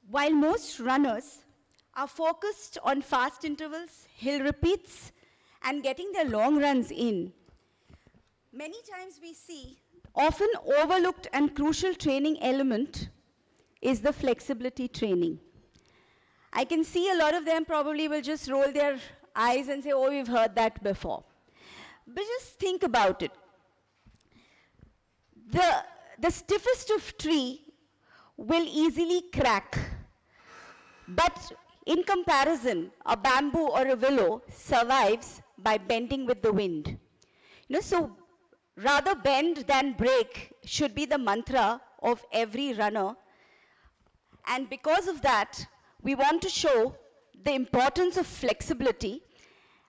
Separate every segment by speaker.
Speaker 1: While most runners are focused on fast intervals, hill repeats, and getting their long runs in, many times we see often overlooked and crucial training element is the flexibility training. I can see a lot of them probably will just roll their eyes and say, oh, we've heard that before. But just think about it. The stiffest of tree will easily crack. But in comparison, a bamboo or a willow survives by bending with the wind. So rather bend than break should be the mantra of every runner. And because of that, we want to show the importance of flexibility,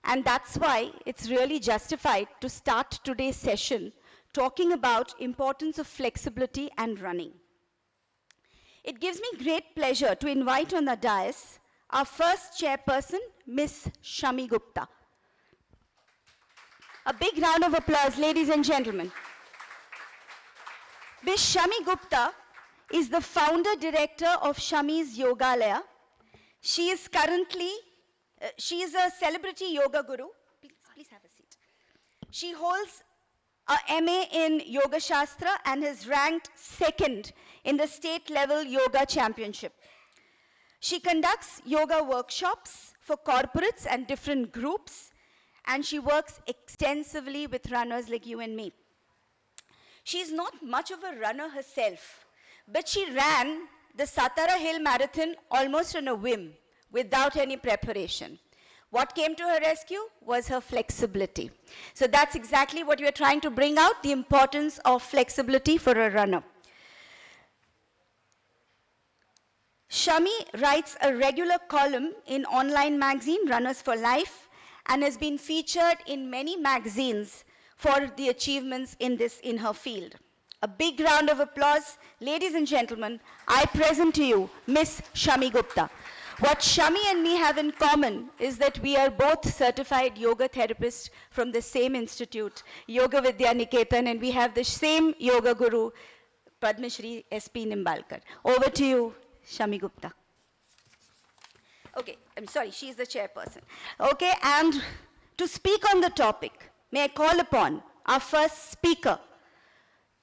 Speaker 1: and that's why it's really justified to start today's session talking about importance of flexibility and running. It gives me great pleasure to invite on the dais our first chairperson, Miss Shammi Gupta. A big round of applause, ladies and gentlemen. Miss Shammi Gupta is the founder director of Shammi's Yogalaya. She is currently, she is a celebrity yoga guru. Please have a seat. She holds a MA in Yoga Shastra and has ranked second in the state level yoga championship. She conducts yoga workshops for corporates and different groups, and she works extensively with runners like you and me. She's not much of a runner herself, but she ran the Satara Hill Marathon almost on a whim, without any preparation. What came to her rescue was her flexibility. So that's exactly what we're trying to bring out, the importance of flexibility for a runner. Shammi writes a regular column in online magazine, Runners for Life, and has been featured in many magazines for the achievements in her field. A big round of applause. Ladies and gentlemen, I present to you Miss Shammi Gupta. What Shammi and me have in common is that we are both certified yoga therapists from the same institute, Yoga Vidya Niketan, and we have the same yoga guru, Padma Shri S.P. Nimbalkar. Over to you, Shammi Gupta. Okay, I'm sorry, she is the chairperson. Okay, and to speak on the topic, may I call upon our first speaker,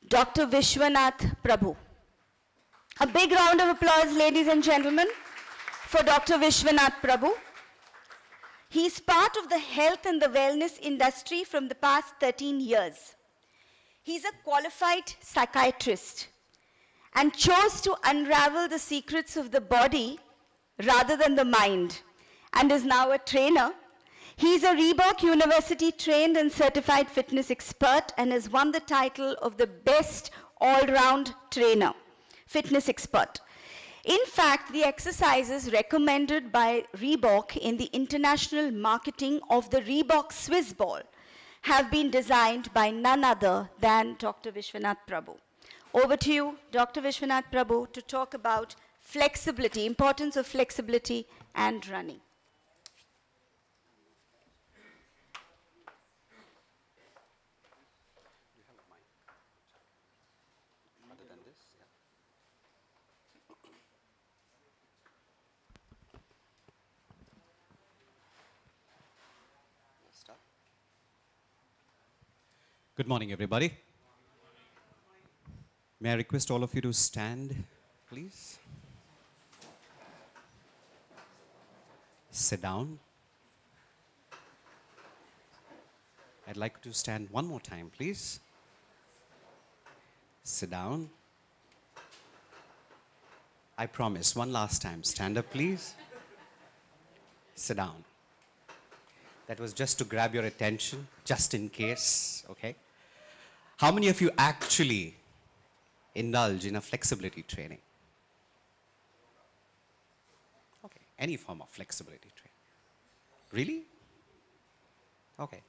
Speaker 1: Dr. Vishwanath Prabhu. A big round of applause, ladies and gentlemen, for Dr. Vishwanath Prabhu. He's part of the health and the wellness industry from the past 13 years. He's a qualified psychiatrist and chose to unravel the secrets of the body rather than the mind, and is now a trainer. He's a Reebok University trained and certified fitness expert and has won the title of the best all-round trainer, fitness expert. In fact, the exercises recommended by Reebok in the international marketing of the Reebok Swiss ball have been designed by none other than Dr. Vishwanath Prabhu. Over to you, Dr. Vishwanath Prabhu, to talk about flexibility, importance of flexibility and running.
Speaker 2: Good morning, everybody. May I request all of you to stand, please? Sit down. I'd like to stand one more time, please. Sit down. I promise, one last time. Stand up, please. Sit down. That was just to grab your attention, just in case, okay? How many of you actually indulge in a flexibility training? Okay, any form of flexibility training. Really? Okay.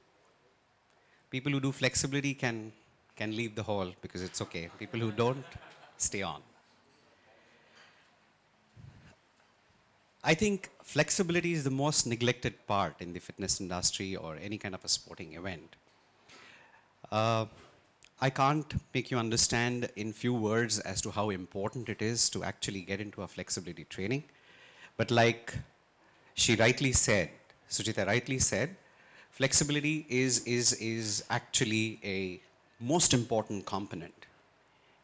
Speaker 2: People who do flexibility can leave the hall because it's okay. People who don't, stay on. I think flexibility is the most neglected part in the fitness industry or any kind of a sporting event. I can't make you understand in few words as to how important it is to actually get into a flexibility training. But like she rightly said, Sujita rightly said, flexibility is actually a most important component.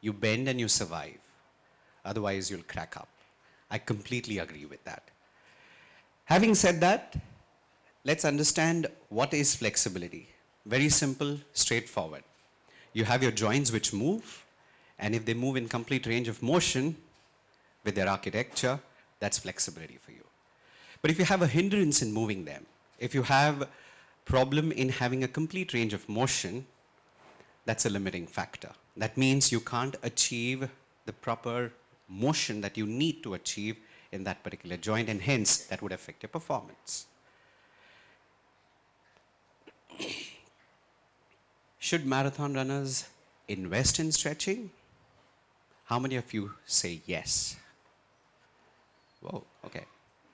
Speaker 2: You bend and you survive. Otherwise, you'll crack up. I completely agree with that. Having said that, let's understand what is flexibility. Very simple, straightforward. You have your joints which move, and if they move in complete range of motion with their architecture, that's flexibility for you. But if you have a hindrance in moving them, if you have problem in having a complete range of motion, that's a limiting factor. That means you can't achieve the proper motion that you need to achieve in that particular joint, and hence that would affect your performance. Should marathon runners invest in stretching? How many of you say yes? Whoa, okay.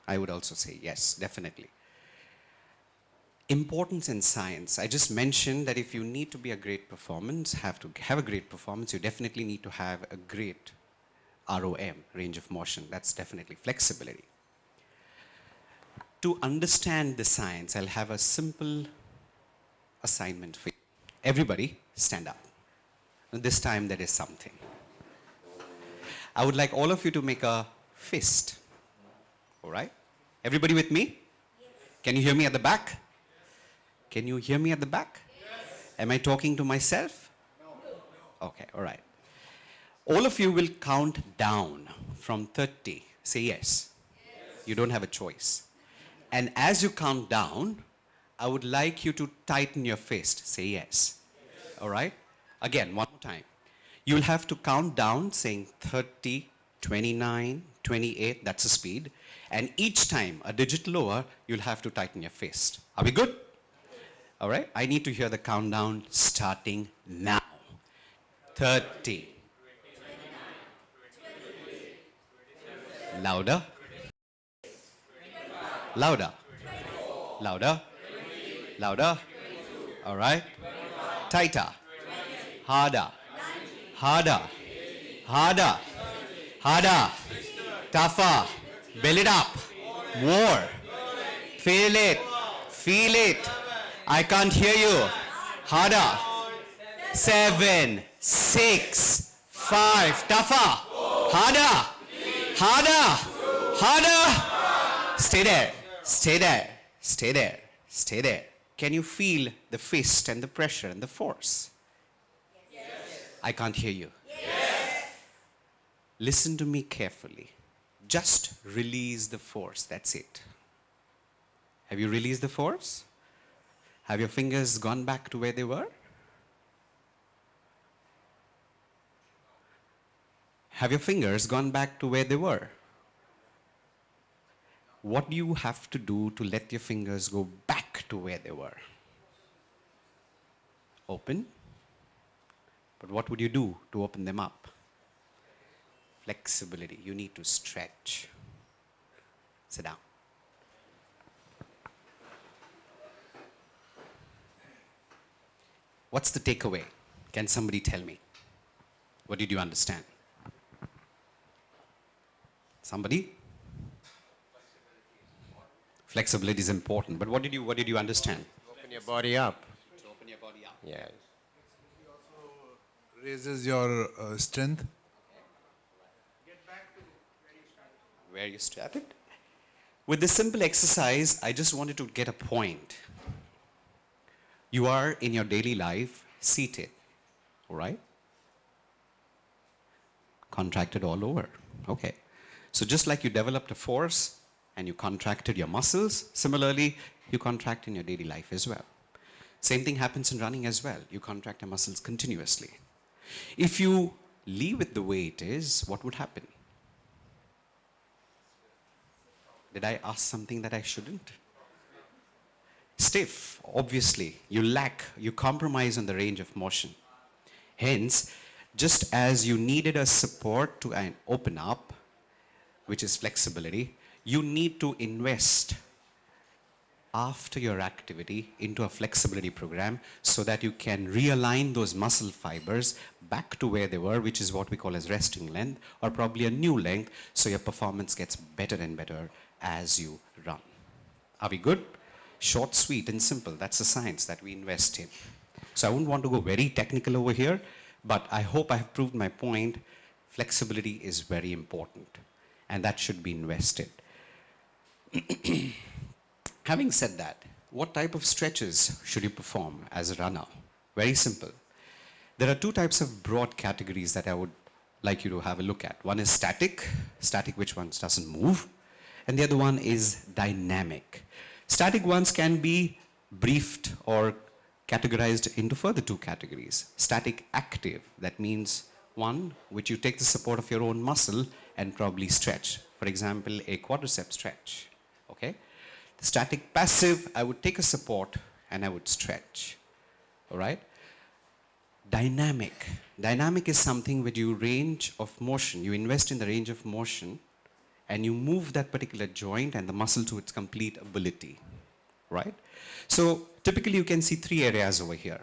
Speaker 2: I would also say yes, definitely. Importance in science. I just mentioned that if you need to be a great performance, have a great performance, you definitely need to have a great ROM, range of motion. That's definitely flexibility. To understand the science, I'll have a simple assignment for you. Everybody, stand up. This time there is something. I would like all of you to make a fist. All right? Everybody with me? Yes. Can you hear me at the back? Can you hear me at the back? Yes. Am I talking to myself? No. Okay, all right. All of you will count down from 30. Say yes. Yes. You don't have a choice. And as you count down, I would like you to tighten your fist. Say yes. Yes. All right? Again, one more time. You'll have to count down saying 30, 29, 28. That's the speed. And each time, a digit lower, you'll have to tighten your fist. Are we good? All right? I need to hear the countdown starting now. 30. Louder. Louder. Louder. Louder. All right. Tighter. Harder. Harder. Harder. Harder. Tougher. Build it up. More. Feel it. Feel it. I can't hear you. Harder. 7, 6, 5. Tougher. Harder. Harder. Harder. Stay there. Stay there. Stay there. Stay there. Can you feel the fist and the pressure and the force? Yes. I can't hear you. Yes. Listen to me carefully. Just release the force. That's it. Have you released the force? Have your fingers gone back to where they were? Have your fingers gone back to where they were? What do you have to do to let your fingers go back to where they were? Open. But what would you do to open them up? Flexibility. You need to stretch. Sit down. What's the takeaway? Can somebody tell me? What did you understand? Somebody? Flexibility is important. But what did you understand?
Speaker 3: Open your body up.
Speaker 2: To open your body up.
Speaker 3: Yes.
Speaker 4: It also raises your strength. Get back to
Speaker 2: Where you started? With this simple exercise, I just wanted to get a point. You are in your daily life seated, all right? Contracted all over. Okay. So just like you developed a force and you contracted your muscles, similarly, you contract in your daily life as well. Same thing happens in running as well. You contract your muscles continuously. If you leave it the way it is, what would happen? Did I ask something that I shouldn't? Stiff, obviously. You compromise on the range of motion. Hence, just as you needed a support to open up, which is flexibility, you need to invest after your activity into a flexibility program so that you can realign those muscle fibers back to where they were, which is what we call as resting length, or probably a new length, so your performance gets better and better as you run. Are we good? Short, sweet, and simple. That's the science that we invest in. So I wouldn't want to go very technical over here, but I hope I have proved my point. Flexibility is very important, and that should be invested. Having said that, what type of stretches should you perform as a runner? Very simple. There are two types of broad categories that I would like you to have a look at. One is static, which ones doesn't move, and the other one is dynamic. Static ones can be briefed or categorized into further two categories. Static active, that means one which you take the support of your own muscle and probably stretch. For example, a quadricep stretch, okay? The static passive, I would take a support and I would stretch, all right? Dynamic. Dynamic is something where you range of motion, you invest in the range of motion and you move that particular joint and the muscle to its complete ability, right? So typically you can see three areas over here: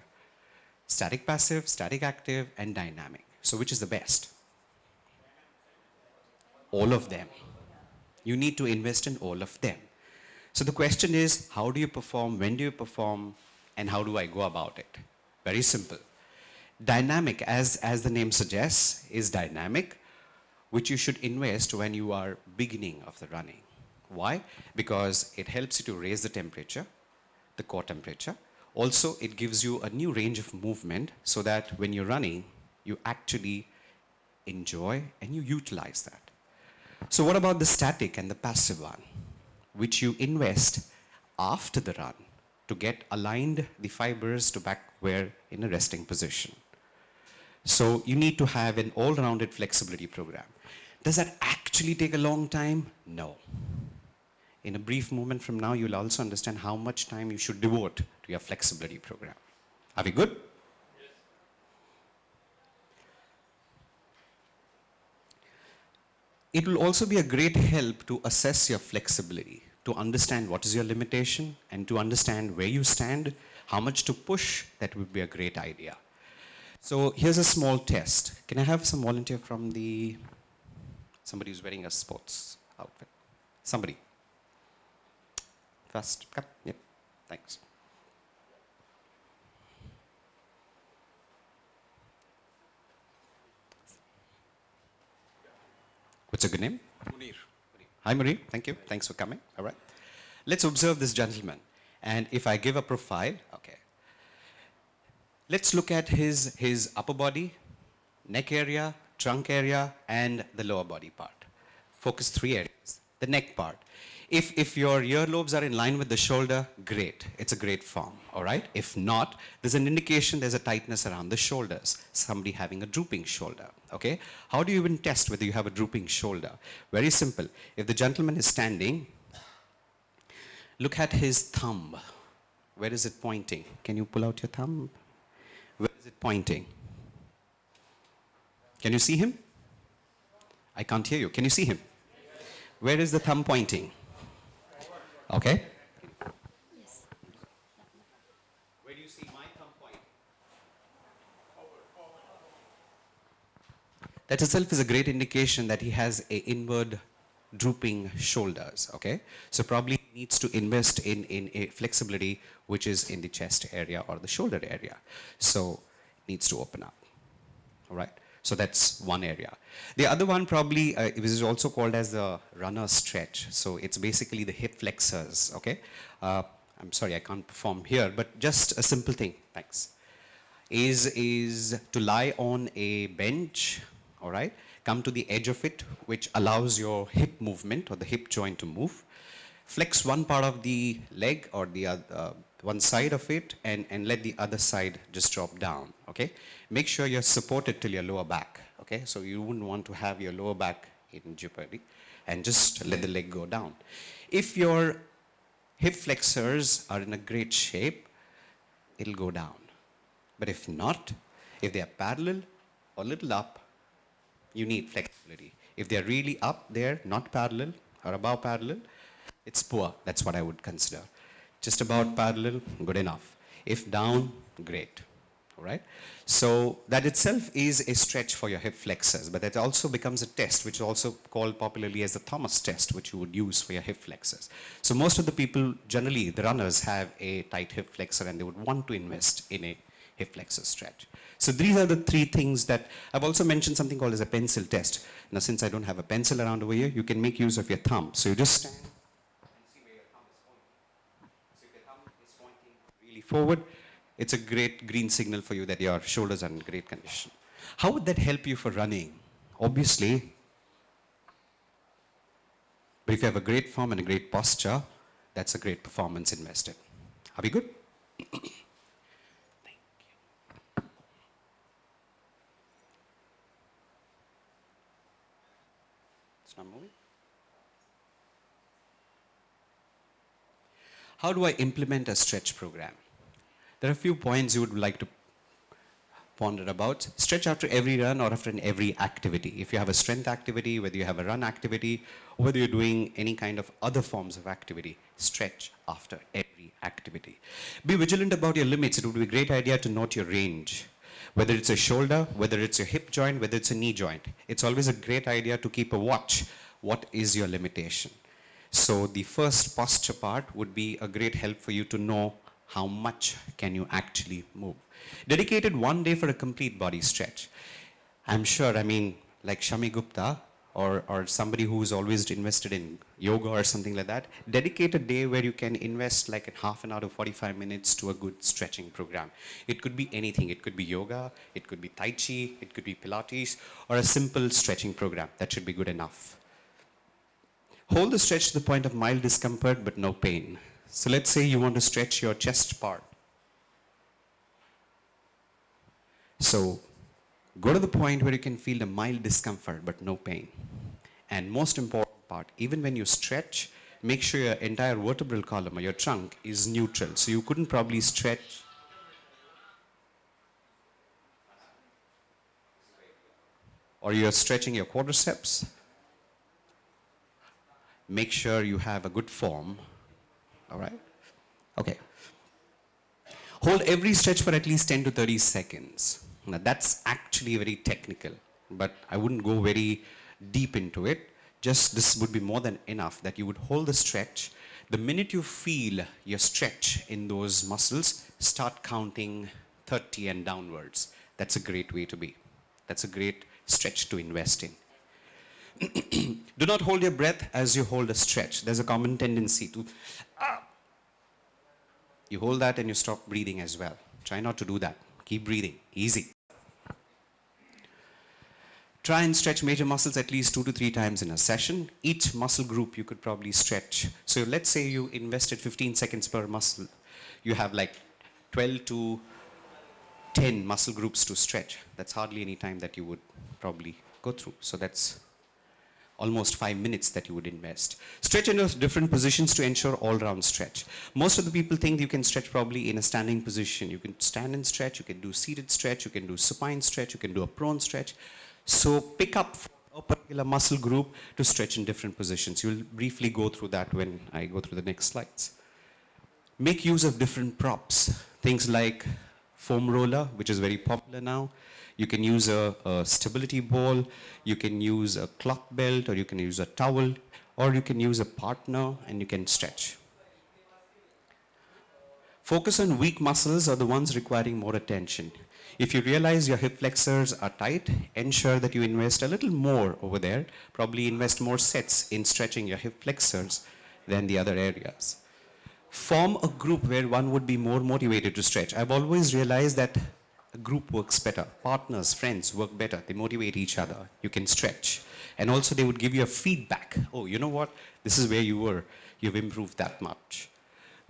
Speaker 2: static passive, static active, and dynamic. So which is the best? All of them. You need to invest in all of them. So the question is, how do you perform, when do you perform, and how do I go about it? Very simple. Dynamic, as the name suggests, is dynamic, which you should invest when you are beginning of the running. Why? Because it helps you to raise the temperature, the core temperature. Also, it gives you a new range of movement so that when you're running, you actually enjoy and you utilize that. So what about the static and the passive one, which you invest after the run to get aligned the fibers to back where in a resting position? So you need to have an all-rounded flexibility program. Does that actually take a long time? No. In a brief moment from now, you'll also understand how much time you should devote to your flexibility program. Are we good? Yes. It will also be a great help to assess your flexibility, to understand what is your limitation, and to understand where you stand, how much to push. That would be a great idea. So here's a small test. Can I have some volunteer from somebody who's wearing a sports outfit? Somebody. Fast, cut, yep, thanks. What's your good name?
Speaker 3: Munir.
Speaker 2: Hi Munir, thank you, thanks for coming, all right. Let's observe this gentleman, and if I give a profile, okay. Let's look at his upper body, neck area, trunk area, and the lower body part. Focus three areas. The neck part. If your earlobes are in line with the shoulder, great. It's a great form, all right? If not, there's an indication there's a tightness around the shoulders. Somebody having a drooping shoulder, okay? How do you even test whether you have a drooping shoulder? Very simple. If the gentleman is standing, look at his thumb. Where is it pointing? Can you pull out your thumb? Where is it pointing? Can you see him? I can't hear you. Can you see him? Where is the thumb pointing? Okay.
Speaker 1: Yes.
Speaker 2: Where do you see my thumb point? That itself is a great indication that he has a inward drooping shoulders, okay? So probably needs to invest in a flexibility which is in the chest area or the shoulder area. So needs to open up, all right? So that's one area. The other one probably is also called as the runner stretch. So it's basically the hip flexors, okay? I'm sorry, I can't perform here, but just a simple thing, thanks, is to lie on a bench, all right? Come to the edge of it, which allows your hip movement or the hip joint to move. Flex one part of the leg or the other, one side of it and let the other side just drop down, okay? Make sure you're supported till your lower back, okay? So you wouldn't want to have your lower back in jeopardy and just let the leg go down. If your hip flexors are in a great shape, it'll go down. But if not, if they are parallel or little up, you need flexibility. If they're really up there, not parallel or above parallel, it's poor. That's what I would consider. Just about parallel, good enough. If down, great. All right? So that itself is a stretch for your hip flexors, but that also becomes a test, which is also called popularly as the Thomas test, which you would use for your hip flexors. So most of the people, generally the runners, have a tight hip flexor and they would want to invest in a hip flexor stretch. So these are the three things that I've also mentioned something called as a pencil test. Now since I don't have a pencil around over here, you can make use of your thumb. So you just stand and see where your thumb is pointing. So if your thumb is pointing really forward, it's a great green signal for you that your shoulders are in great condition. How would that help you for running? Obviously, but if you have a great form and a great posture, that's a great performance invested. Are we good? It's not moving. How do I implement a stretch program? There are a few points you would like to ponder about. Stretch after every run or after every activity. If you have a strength activity, whether you have a run activity, or whether you're doing any kind of other forms of activity, stretch after every activity. Be vigilant about your limits. It would be a great idea to note your range. Whether it's a shoulder, whether it's a hip joint, whether it's a knee joint. It's always a great idea to keep a watch. What is your limitation? So the first posture part would be a great help for you to know how much can you actually move. Dedicated one day for a complete body stretch. I'm sure, like Shammi Gupta or somebody who's always invested in yoga or something like that, dedicate a day where you can invest like a half an hour to 45 minutes to a good stretching program. It could be anything. It could be yoga, it could be Tai Chi, it could be Pilates, or a simple stretching program. That should be good enough. Hold the stretch to the point of mild discomfort but no pain. So let's say you want to stretch your chest part. So go to the point where you can feel a mild discomfort but no pain. And most important part, even when you stretch, make sure your entire vertebral column or your trunk is neutral. So you couldn't probably stretch. Or you're stretching your quadriceps. Make sure you have a good form. All right? Okay. Hold every stretch for at least 10 to 30 seconds. Now that's actually very technical, but I wouldn't go very deep into it. Just this would be more than enough that you would hold the stretch. The minute you feel your stretch in those muscles, start counting 30 and downwards. That's a great way to be. That's a great stretch to invest in. Do not hold your breath as you hold a stretch. There's a common tendency to you hold that and you stop breathing as well. Try not to do that. Keep breathing. Easy. Try and stretch major muscles at least 2 to 3 times in a session. Each muscle group you could probably stretch. So let's say you invested 15 seconds per muscle. You have like 12 to 10 muscle groups to stretch. That's hardly any time that you would probably go through. So that's almost 5 minutes that you would invest. Stretch into different positions to ensure all-round stretch. Most of the people think you can stretch probably in a standing position. You can stand and stretch, you can do seated stretch, you can do supine stretch, you can do a prone stretch. So pick up a particular muscle group to stretch in different positions. You'll briefly go through that when I go through the next slides. Make use of different props. Things like foam roller, which is very popular now. You can use a stability ball, you can use a clock belt, or you can use a towel, or you can use a partner and you can stretch. Focus on weak muscles or the ones requiring more attention. If you realize your hip flexors are tight, ensure that you invest a little more over there. Probably invest more sets in stretching your hip flexors than the other areas. Form a group where one would be more motivated to stretch. I've always realized that a group works better. Partners, friends work better. They motivate each other. You can stretch. And also they would give you a feedback. Oh, you know what? This is where you were. You've improved that much.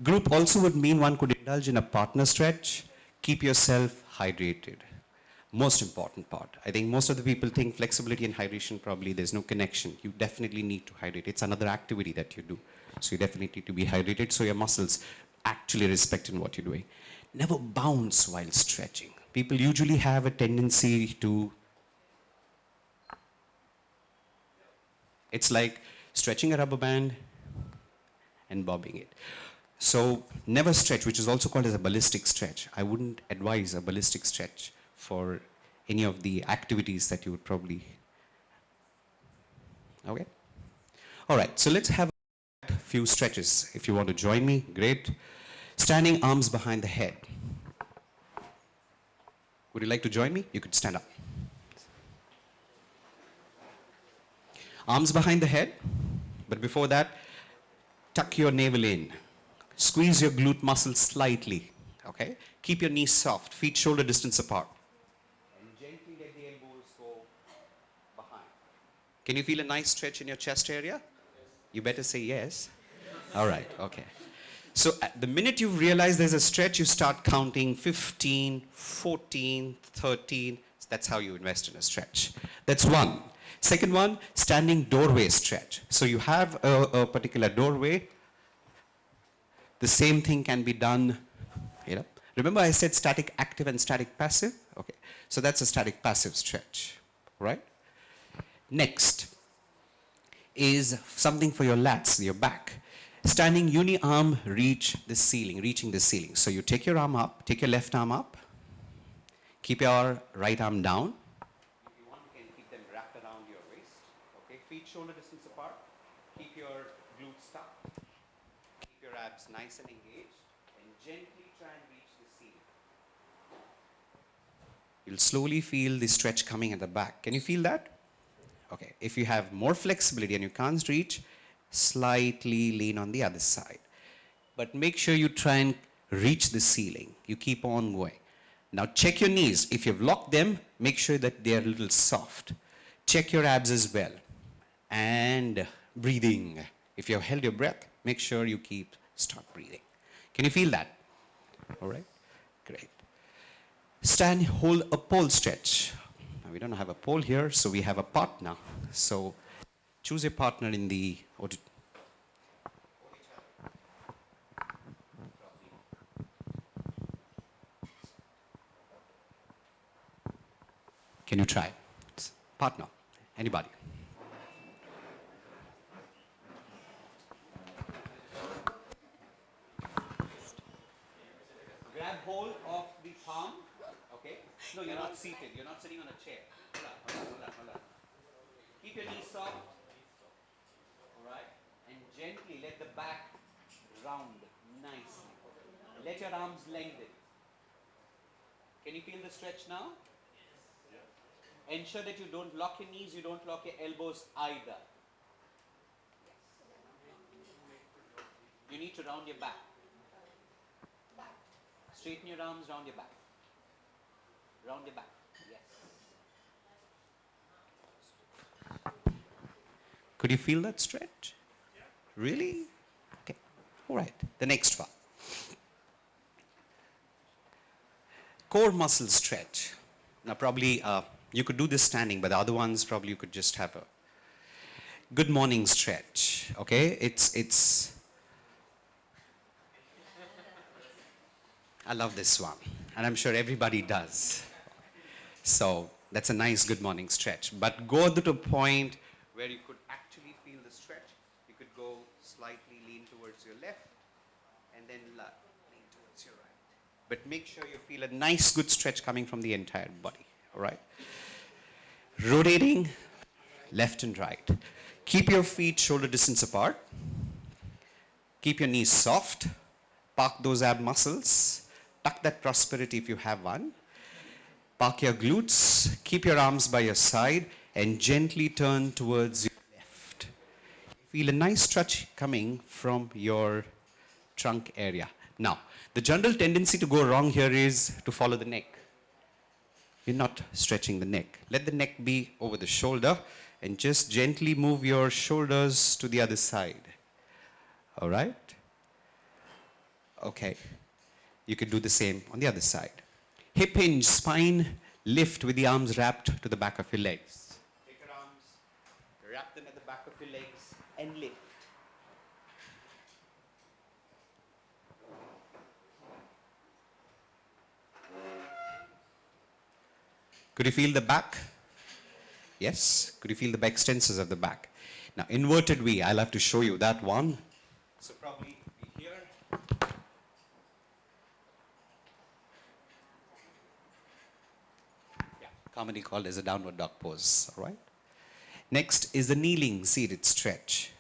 Speaker 2: Group also would mean one could indulge in a partner stretch. Keep yourself hydrated. Most important part. I think most of the people think flexibility and hydration, probably there's no connection. You definitely need to hydrate. It's another activity that you do. So you definitely need to be hydrated so your muscles actually respect in what you're doing. Never bounce while stretching. People usually have a tendency to, it's like stretching a rubber band and bobbing it. So never stretch, which is also called as a ballistic stretch. I wouldn't advise a ballistic stretch for any of the activities that you would probably, okay? All right, so let's have a few stretches. If you want to join me, great. Standing arms behind the head. Would you like to join me? You could stand up. Arms behind the head, but before that, tuck your navel in. Squeeze your glute muscles slightly, okay? Keep your knees soft, feet shoulder distance apart. And gently let the elbows go behind. Can you feel a nice stretch in your chest area? Yes. You better say yes. All right, okay. So at the minute you realize there's a stretch, you start counting 15, 14, 13. That's how you invest in a stretch. That's one. Second one, standing doorway stretch. So you have a particular doorway. The same thing can be done, you know. Remember I said static active and static passive? Okay. So that's a static passive stretch, right? Next is something for your lats, your back. Standing uni-arm reaching the ceiling. So you take your arm up, take your left arm up, keep your right arm down. If you want, you can keep them wrapped around your waist. Okay, feet shoulder distance apart. Keep your glutes tucked. Keep your abs nice and engaged, and gently try and reach the ceiling. You'll slowly feel the stretch coming at the back. Can you feel that? Okay, if you have more flexibility and you can't reach, slightly lean on the other side. But make sure you try and reach the ceiling. You keep on going. Now check your knees. If you've locked them, make sure that they're a little soft. Check your abs as well. And breathing. If you've held your breath, make sure you start breathing. Can you feel that? All right, great. Stand, hold a pole stretch. Now we don't have a pole here, so we have a partner. So choose a partner in the Can you try? Partner, anybody? Grab hold of the palm, okay? No, you're not seated. You're not sitting on a chair. Hold on. Keep your knees soft, all right? And gently let the back round nicely. Let your arms lengthen. Can you feel the stretch now? Ensure that you don't lock your knees, you don't lock your elbows either. You need to round your back. Straighten your arms, round your back. Round your back. Yes. Could you feel that stretch? Really? Okay. All right. The next one. Core muscle stretch. Now probably you could do this standing, but the other ones probably you could just have a good morning stretch. Okay? It's I love this one, and I'm sure everybody does. So that's a nice good morning stretch. But go to the point where you could actually feel the stretch. You could go slightly lean towards your left, and then lean towards your right. But make sure you feel a nice good stretch coming from the entire body, all right? Rotating left and right. Keep your feet shoulder distance apart. Keep your knees soft. Park those ab muscles. Tuck that prosperity if you have one. Park your glutes. Keep your arms by your side and gently turn towards your left. Feel a nice stretch coming from your trunk area. Now, the general tendency to go wrong here is to follow the neck. You're not stretching the neck. Let the neck be over the shoulder and just gently move your shoulders to the other side. All right? Okay. You could do the same on the other side. Hip hinge, spine lift with the arms wrapped to the back of your legs. Take your arms, wrap them at the back of your legs and lift. Could you feel the back? Yes. Could you feel the back extensors of the back? Now, inverted V, I'll have to show you that one. So probably be here, Yeah, commonly called as a downward dog pose, all right? Next is the kneeling seated stretch.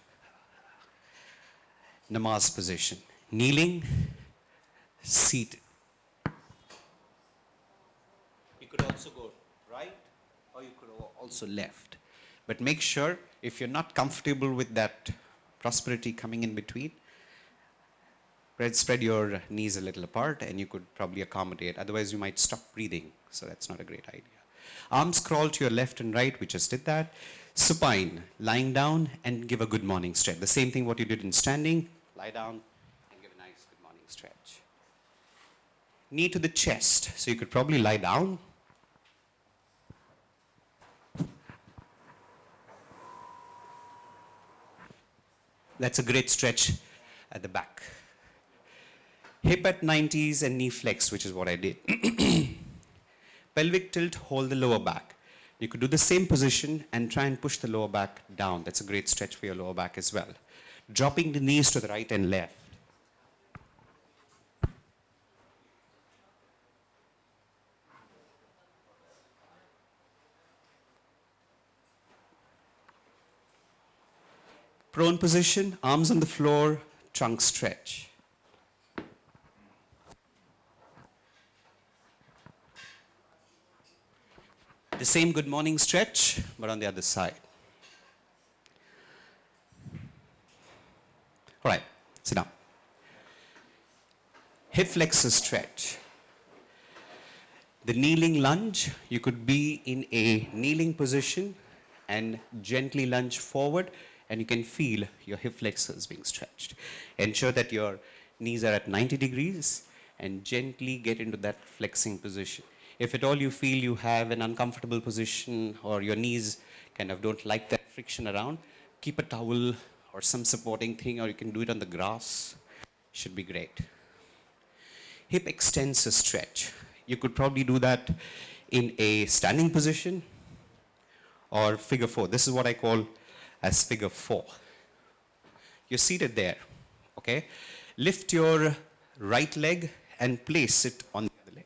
Speaker 2: Namaz position. Kneeling, seated. You could also go right or you could also left. But make sure if you're not comfortable with that prosperity coming in between, spread your knees a little apart and you could probably accommodate. Otherwise, you might stop breathing. So that's not a great idea. Arms crawl to your left and right. We just did that. Supine, lying down and give a good morning stretch. The same thing what you did in standing. Lie down and give a nice good morning stretch. Knee to the chest. So you could probably lie down. That's a great stretch at the back. Hip at 90s and knee flex, which is what I did. Pelvic tilt, hold the lower back. You could do the same position and try and push the lower back down. That's a great stretch for your lower back as well. Dropping the knees to the right and left. Prone position, arms on the floor, trunk stretch. The same good morning stretch, but on the other side. All right, sit down. Hip flexor stretch. The kneeling lunge, you could be in a kneeling position and gently lunge forward, and you can feel your hip flexors being stretched. Ensure that your knees are at 90 degrees and gently get into that flexing position. If at all you feel you have an uncomfortable position or your knees kind of don't like that friction around, keep a towel or some supporting thing, or you can do it on the grass. Should be great. Hip extensor stretch. You could probably do that in a standing position or figure four. This is what I call as figure four. You're seated there, okay? Lift your right leg and place it on the other leg.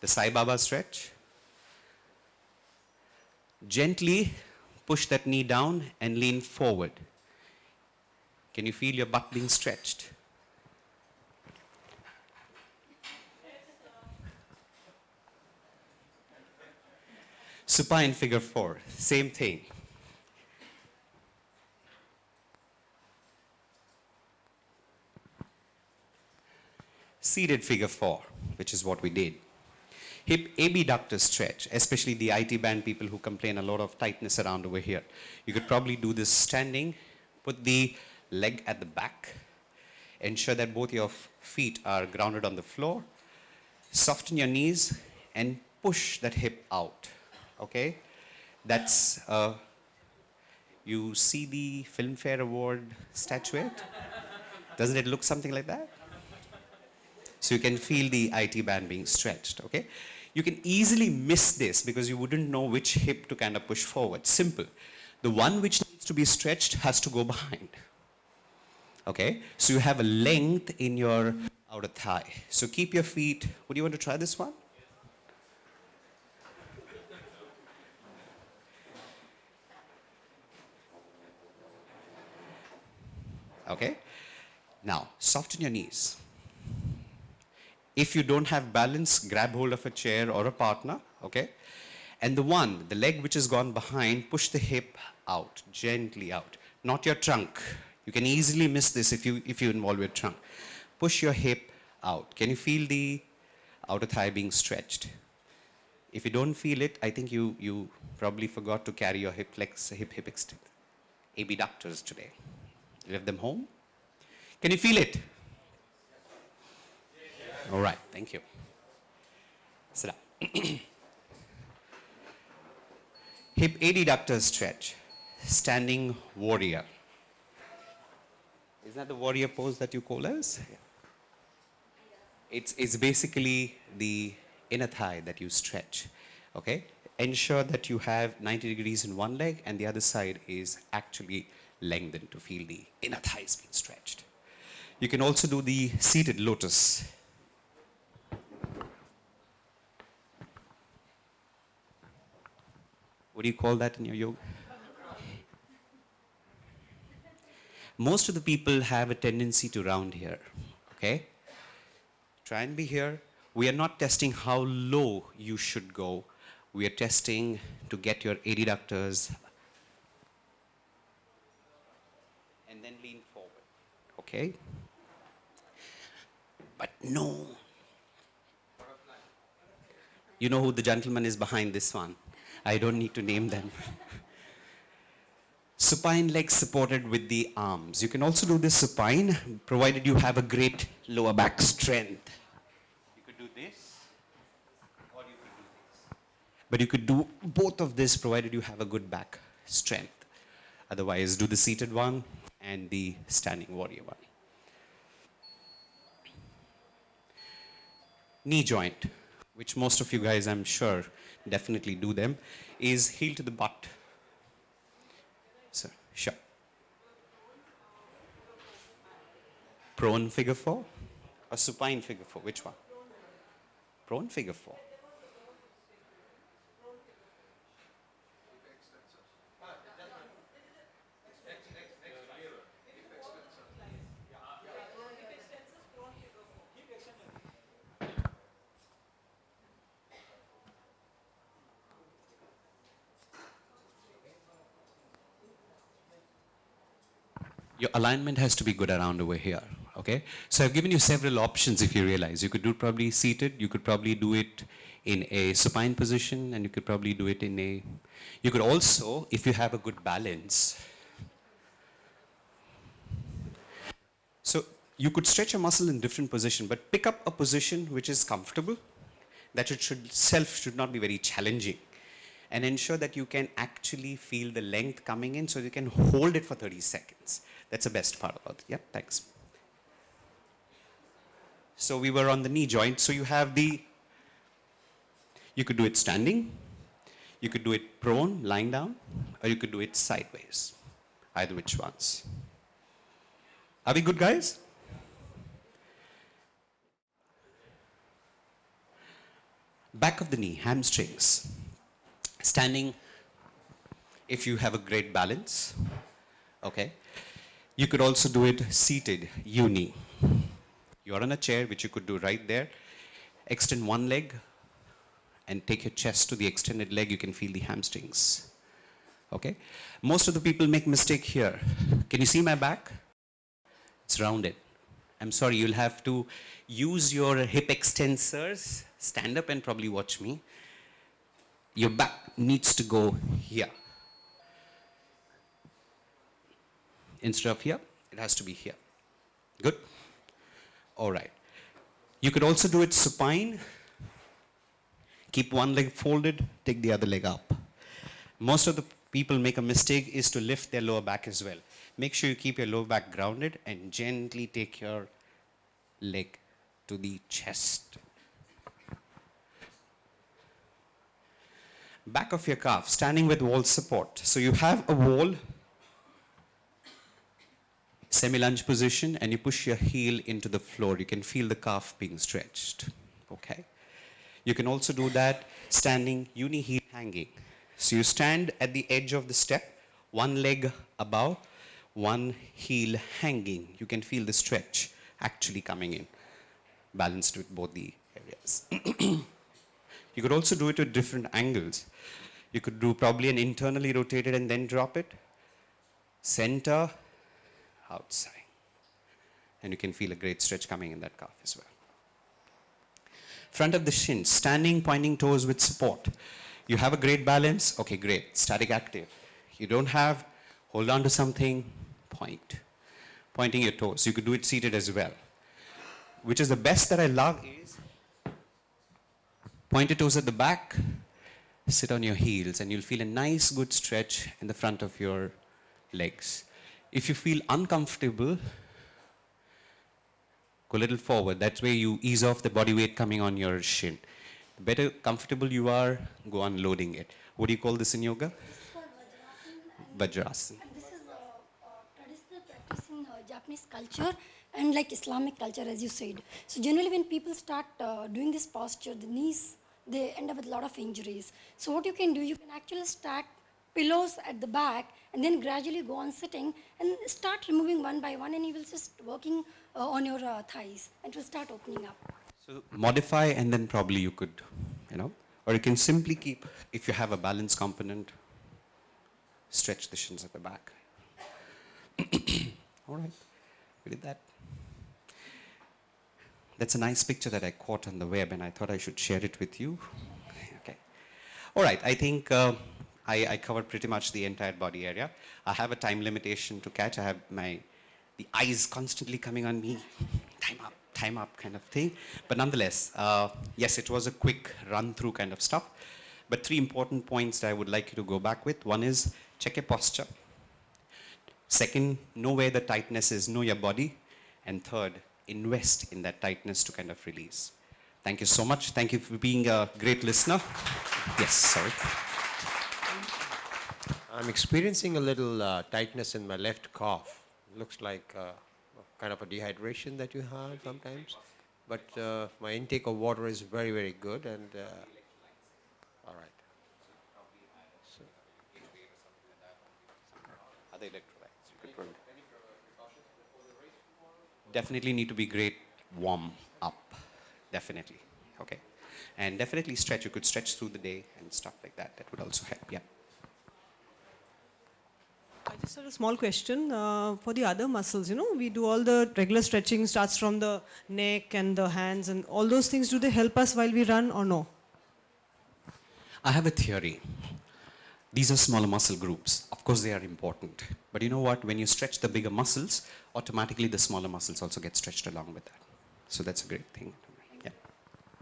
Speaker 2: The Sai Baba stretch. Gently push that knee down and lean forward. Can you feel your butt being stretched? Supine figure four, same thing. Seated figure four, which is what we did. Hip abductor stretch, especially the IT band people who complain a lot of tightness around over here. You could probably do this standing, put the leg at the back, ensure that both your feet are grounded on the floor, soften your knees and push that hip out, okay? That's, you see the Filmfare Award statuette? Doesn't it look something like that? So you can feel the IT band being stretched, okay? You can easily miss this because you wouldn't know which hip to kind of push forward. Simple. The one which needs to be stretched has to go behind, okay? So you have a length in your outer thigh. So keep your feet, would you want to try this one? Okay? Now, soften your knees. If you don't have balance, grab hold of a chair or a partner, okay? And the leg which has gone behind, push the hip out, gently out. Not your trunk. You can easily miss this if you involve your trunk. Push your hip out. Can you feel the outer thigh being stretched? If you don't feel it, I think you probably forgot to carry your hip extend. Abductors today. You left them home? Can you feel it? All right, thank you. Sit down. Hip adductor stretch, standing warrior. Is that the warrior pose that you call as? Yeah. It's basically the inner thigh that you stretch, okay? Ensure that you have 90 degrees in one leg and the other side is actually lengthened to feel the inner thighs being stretched. You can also do the seated lotus. What do you call that in your yoga? Most of the people have a tendency to round here, okay? Try and be here. We are not testing how low you should go. We are testing to get your adductors and then lean forward, okay? But no. You know who the gentleman is behind this one. I don't need to name them. Supine legs supported with the arms. You can also do this supine, provided you have a great lower back strength. You could do this, or you could do this. But you could do both of this, provided you have a good back strength. Otherwise, do the seated one and the standing warrior one. Knee joint, which most of you guys, I'm sure, definitely do them, is heel to the butt. So, sure. Prone figure four or supine figure four? Which one? Prone figure four. Your alignment has to be good around over here, okay? So I've given you several options if you realize. You could do probably seated, you could probably do it in a supine position, and you could probably do it in a, you could also, if you have a good balance, so you could stretch a muscle in different position, but pick up a position which is comfortable, that it should not be very challenging, and ensure that you can actually feel the length coming in so you can hold it for 30 seconds. That's the best part about it. Yep, thanks. So we were on the knee joint. So you have the, you could do it standing, you could do it prone, lying down, or you could do it sideways. Either which ones. Are we good, guys? Back of the knee, hamstrings. Standing, if you have a great balance, okay. You could also do it seated, uni. You're on a chair, which you could do right there. Extend one leg and take your chest to the extended leg. You can feel the hamstrings, okay. Most of the people make mistake here. Can you see my back? It's rounded. I'm sorry, you'll have to use your hip extensors. Stand up and probably watch me. Your back needs to go here. Instead of here, it has to be here. Good? All right. You could also do it supine. Keep one leg folded, take the other leg up. Most of the people make a mistake is to lift their lower back as well. Make sure you keep your lower back grounded and gently take your leg to the chest. Back of your calf, standing with wall support. So you have a wall, semi-lunge position, and you push your heel into the floor. You can feel the calf being stretched, okay? You can also do that standing uni-heel hanging. So you stand at the edge of the step, one leg above, one heel hanging. You can feel the stretch actually coming in, balanced with both the areas. You could also do it at different angles. You could do probably an internally rotated and then drop it. Center, outside. And you can feel a great stretch coming in that calf as well. Front of the shins, standing, pointing toes with support. You have a great balance, okay, great. Static active. You don't have, hold on to something, point. Pointing your toes. You could do it seated as well. Which is the best that I love is, point your toes at the back, sit on your heels, and you'll feel a nice, good stretch in the front of your legs. If you feel uncomfortable, go a little forward. That's where you ease off the body weight coming on your shin. The better comfortable you are, go on loading it. What do you call this in yoga? Vajrasan.
Speaker 3: This is traditional practice in Japanese culture. and like Islamic culture, as you said. So generally when people start doing this posture, the knees, they end up with a lot of injuries. So what you can do, you can actually stack pillows at the back and then gradually go on sitting and start removing one by one, and you will just working on your thighs and it will start opening up.
Speaker 2: So modify, and then probably you could, or you can simply keep, if you have a balance component, stretch the shins at the back. All right, we did that. That's a nice picture that I caught on the web, and I thought I should share it with you. Okay. All right, I think I covered pretty much the entire body area. I have a time limitation to catch. I have the eyes constantly coming on me. Time up kind of thing. But nonetheless, yes, it was a quick run through kind of stuff. But 3 important points that I would like you to go back with. One is check your posture. Second, know where the tightness is, know your body. And third, invest in that tightness to kind of release. Thank you so much. Thank you for being a great listener. Yes, sorry.
Speaker 5: I'm experiencing a little tightness in my left calf. Looks like kind of a dehydration that you have sometimes. But my intake of water is very, very good. And all right. So,
Speaker 2: Other electrolytes. You could definitely need to be great warm up. Definitely. Okay. And definitely stretch. You could stretch through the day and stuff like that. That would also help. Yeah.
Speaker 6: I just had a small question for the other muscles. We do all the regular stretching, starts from the neck and the hands and all those things. Do they help us while we run or no?
Speaker 2: I have a theory. These are smaller muscle groups. Of course, they are important. But you know what? When you stretch the bigger muscles, automatically the smaller muscles also get stretched along with that. So that's a great thing. Yeah.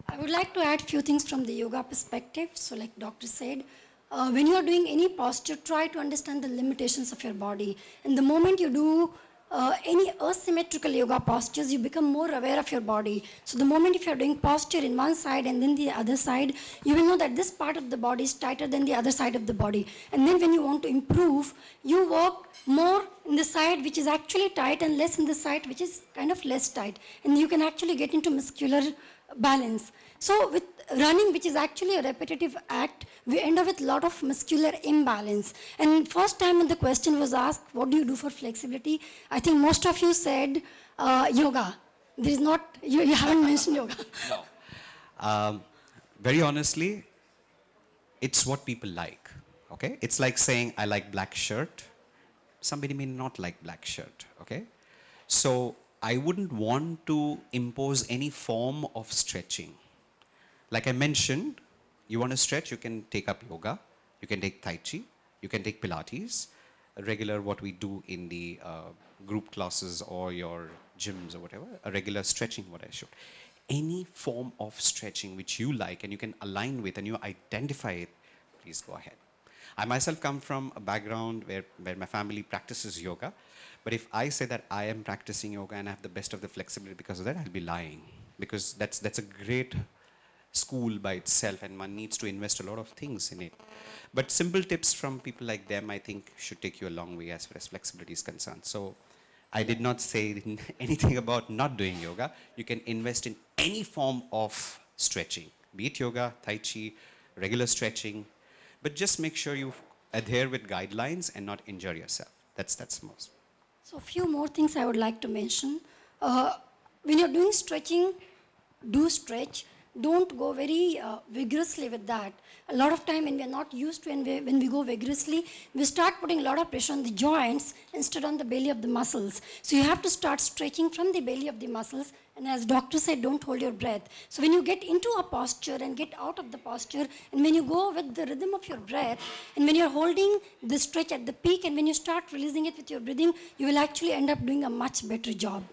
Speaker 3: I would like to add few things from the yoga perspective. So like doctor said, when you are doing any posture, try to understand the limitations of your body. And the moment you do any asymmetrical yoga postures, you become more aware of your body. So the moment if you are doing posture in one side and then the other side, you will know that this part of the body is tighter than the other side of the body. And then when you want to improve, you work more in the side which is actually tight and less in the side which is kind of less tight. And you can actually get into muscular balance. So with running, which is actually a repetitive act, we end up with a lot of muscular imbalance. And first time when the question was asked, what do you do for flexibility? I think most of you said yoga. There is not, you haven't mentioned yoga.
Speaker 2: No. Very honestly, it's what people like. Okay? It's like saying, I like black shirt. Somebody may not like black shirt. Okay? So I wouldn't want to impose any form of stretching. Like I mentioned, you want to stretch, you can take up yoga, you can take Tai Chi, you can take Pilates, a regular what we do in the group classes or your gyms or whatever, a regular stretching what I showed. Any form of stretching which you like and you can align with and you identify it, please go ahead. I myself come from a background where my family practices yoga, but if I say that I am practicing yoga and I have the best of the flexibility because of that, I'll be lying. Because that's a great school by itself and one needs to invest a lot of things in it. But simple tips from people like them, I think, should take you a long way as far as flexibility is concerned. So I did not say anything about not doing yoga. You can invest in any form of stretching, be it yoga, Tai Chi, regular stretching, but just make sure you adhere with guidelines and not injure yourself. That's most.
Speaker 3: So a few more things I would like to mention. When you're doing stretching, do stretch. Don't go very vigorously with that. A lot of time when we are not used to and when we go vigorously, we start putting a lot of pressure on the joints instead on the belly of the muscles. So you have to start stretching from the belly of the muscles. And as doctor said, don't hold your breath. So when you get into a posture and get out of the posture, and when you go with the rhythm of your breath, and when you're holding the stretch at the peak, and when you start releasing it with your breathing, you will actually end up doing a much better job.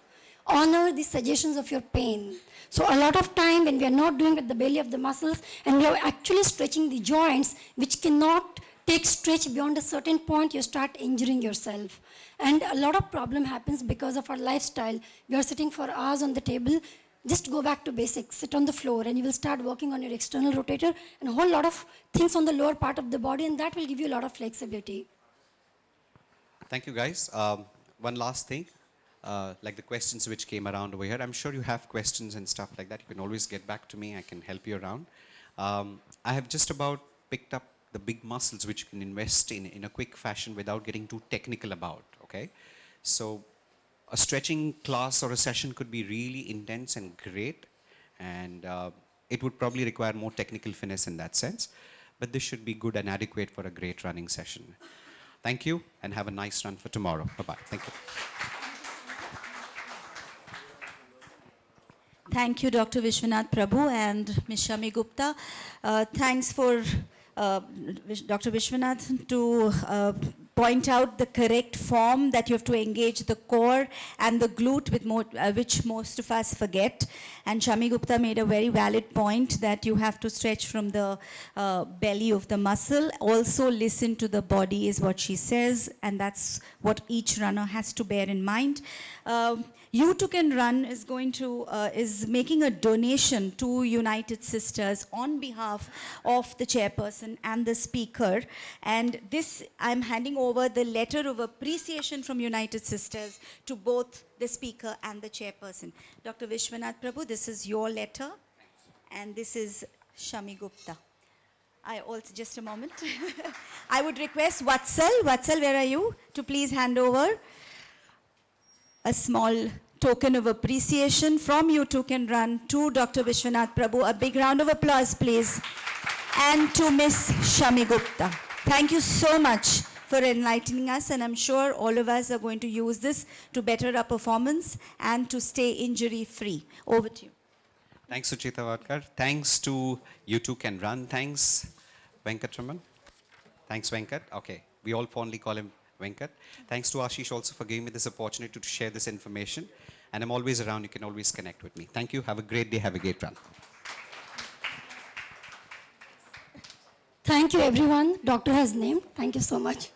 Speaker 3: Honor the suggestions of your pain. So a lot of time when we are not doing with the belly of the muscles and we are actually stretching the joints which cannot take stretch beyond a certain point, you start injuring yourself. And a lot of problem happens because of our lifestyle. We are sitting for hours on the table. Just go back to basics, sit on the floor and you will start working on your external rotator and a whole lot of things on the lower part of the body and that will give you a lot of flexibility.
Speaker 2: Thank you guys. One last thing. like the questions which came around over here. I'm sure you have questions and stuff like that. You can always get back to me. I can help you around. I have just about picked up the big muscles which you can invest in a quick fashion without getting too technical about, okay? So a stretching class or a session could be really intense and great, and it would probably require more technical finesse in that sense, but this should be good and adequate for a great running session. Thank you, and have a nice run for tomorrow. Bye-bye. Thank you.
Speaker 1: Thank you, Dr. Vishwanath Prabhu and Ms. Shammi Gupta. Thanks for Dr. Vishwanath to point out the correct form that you have to engage the core and the glute, with which most of us forget. And Shammi Gupta made a very valid point that you have to stretch from the belly of the muscle. Also listen to the body is what she says, and that's what each runner has to bear in mind. You Too Can Run is going to is making a donation to United Sisters on behalf of the chairperson and the speaker. And this, I'm handing over the letter of appreciation from United Sisters to both the speaker and the chairperson. Dr. Vishwanath Prabhu, this is your letter, and this is Shammi Gupta. I also, just a moment. I would request Vatsal, where are you, to please hand over a small token of appreciation from You Too Can Run to Dr. Vishwanath Prabhu. A big round of applause, please. And to Miss Shammi Gupta. Thank you so much for enlightening us, and I'm sure all of us are going to use this to better our performance and to stay injury-free. Over to you.
Speaker 2: Thanks, Suchita Vadkar. Thanks to You Too Can Run. Thanks, Venkatraman. Thanks, Venkat. Okay, we all fondly call him Venkat. Thanks to Ashish also for giving me this opportunity to share this information. And I'm always around. You can always connect with me. Thank you. Have a great day. Have a great run.
Speaker 3: Thank you, everyone. Doctor has named. Thank you so much.